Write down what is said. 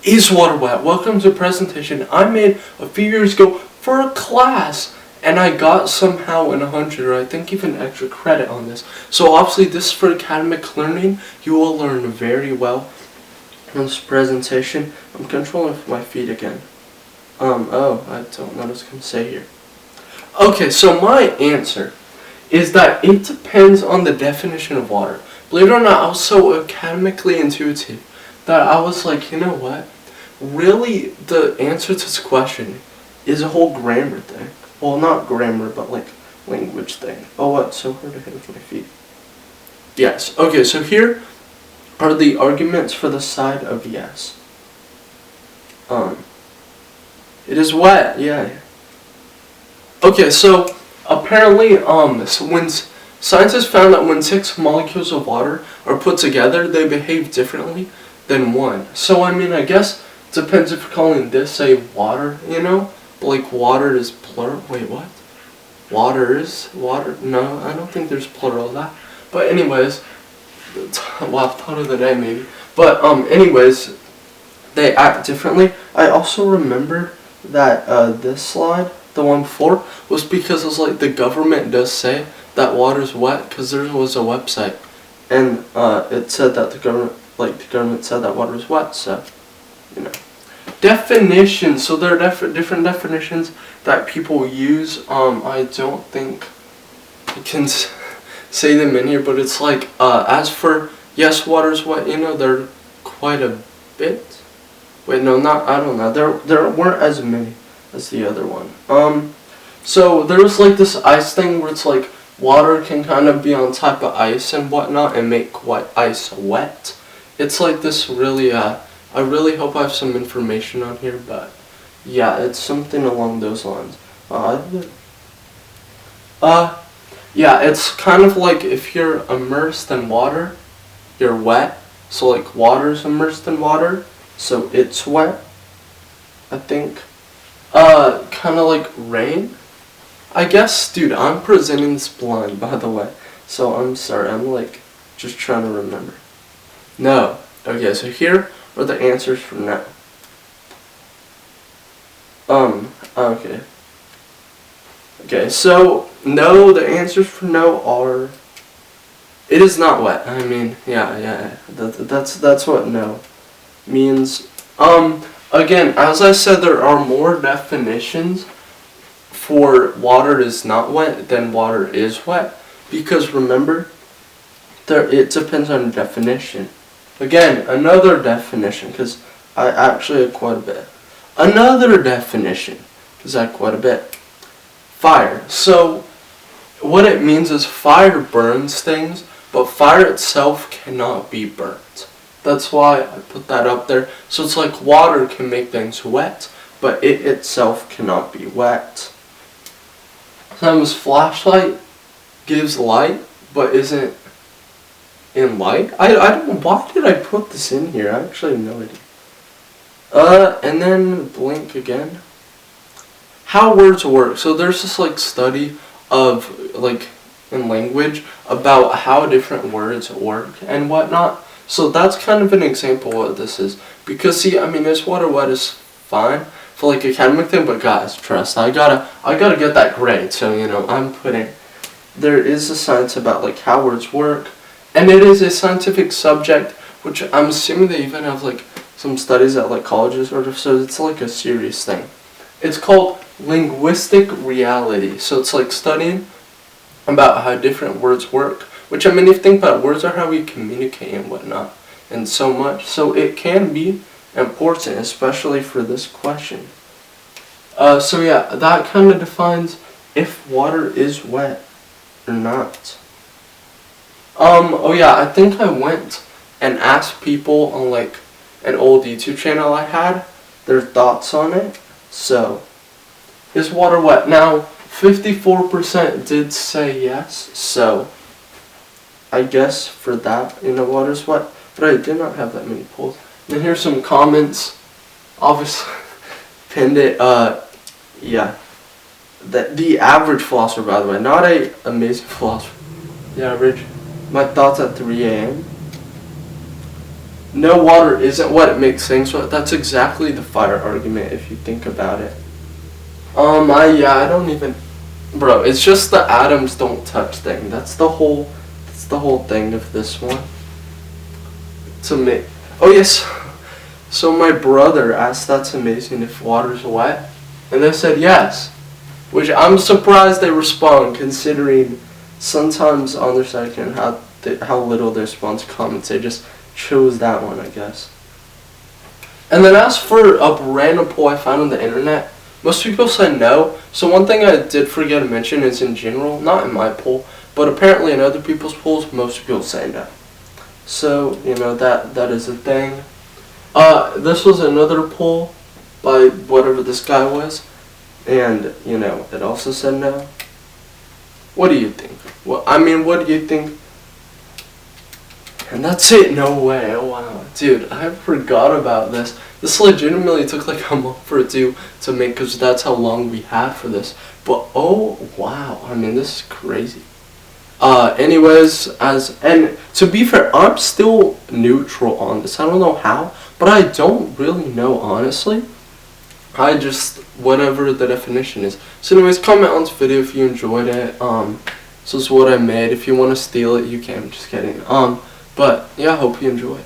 Is water wet? Welcome to a presentation I made a few years ago for a class, and I got somehow an 100, or I think even extra credit on this. So obviously this is for academic learning. You will learn very well in this presentation. I'm controlling with my feet again. Oh, I don't know what I was going to say here. Okay, so my answer is that it depends on the definition of water. Believe it or not, I was so academically intuitive that I was like, you know what? Really, the answer to this question is a whole grammar thing. Well, not grammar, but like language thing. Oh, what? So hard to hit with my feet. Yes. Okay, so here are the arguments for the side of yes. It is wet. Yeah. Okay, so apparently, so when scientists found that when 6 molecules of water are put together, they behave differently than one. So I mean, I guess it depends if you're calling this a water, you know, but like water is plural. Wait, what? Water is water? No, I don't think there's plural of that. But anyways, well, thought of the day maybe. But anyways, they act differently. I also remember that this slide, the one before, was because it was like the government does say that water's wet because there was a website, and it said that the government said that water was wet. So, you know, definitions. So there are different definitions that people use. I don't think I can say them in here, but it's like as for yes, water's wet. You know, there are quite a bit. Wait, no, not, I don't know. There weren't as many as the other one. So there was like this ice thing where it's like water can kind of be on top of ice and whatnot and make ice wet. It's like this really, I really hope I have some information on here, but yeah, it's something along those lines. Yeah, it's kind of like if you're immersed in water, you're wet. So like water's immersed in water, so it's wet, I think. Kind of like rain. I guess, dude, I'm presenting this blind, by the way. So I'm sorry, I'm like just trying to remember. No. Okay, so here are the answers for no. Okay. Okay, so no, the answers for no are, it is not wet. I mean, yeah. That's what no means. Again, as I said, there are more definitions for water is not wet than water is wet, because remember, it depends on definition. Again, another definition, because I actually had quite a bit. Another definition, because I had quite a bit. Fire. So what it means is fire burns things, but fire itself cannot be burnt. That's why I put that up there. So it's like water can make things wet, but it itself cannot be wet. Sometimes flashlight gives light, but isn't in light. I don't know, why did I put this in here? I actually have no idea. And then blink again. How words work. So there's this like study of like in language about how different words work and whatnot. So that's kind of an example of what this is. Because see, I mean, is water wet is fine for like academic thing, but guys, trust, I gotta get that grade. So, you know, there is a science about like how words work, and it is a scientific subject, which I'm assuming they even have like some studies at like colleges or so it's like a serious thing. It's called linguistic reality. So it's like studying about how different words work. Which, I mean, if you think about it, words are how we communicate and whatnot, and so much. So it can be important, especially for this question. So yeah, that kind of defines if water is wet or not. Oh yeah, I think I went and asked people on like an old YouTube channel I had their thoughts on it. So, is water wet? Now, 54% did say yes, so I guess for that, you know, water's wet, but I did not have that many polls. And here's some comments. Obviously, pinned it. Yeah. The average philosopher, by the way, not a amazing philosopher. The average. My thoughts at 3 a.m. no water isn't wet, it makes things wet. That's exactly the fire argument if you think about it. I don't even, bro, it's just the atoms don't touch thing. That's the whole thing of this one. To me. Oh yes. So my brother asked, that's amazing if water's wet, and they said yes, which I'm surprised they respond, considering sometimes on their second how little they respond to comments. They just chose that one, I guess. And then as for a random poll I found on the internet, most people said no. So one thing I did forget to mention is in general, not in my poll, but apparently in other people's polls, most people say no. So, that is a thing. This was another poll by whatever this guy was, and, it also said no. What do you think? Well, what do you think? And that's it, no way, oh wow. Dude, I forgot about this. This legitimately took like a month or two to make, because that's how long we had for this. But, oh wow, this is crazy. Anyways, and to be fair, I'm still neutral on this. I don't know how, but I don't really know, honestly. I just, whatever the definition is. So anyways, comment on this video if you enjoyed it. This is what I made. If you want to steal it, you can. Just kidding. But yeah, I hope you enjoyed.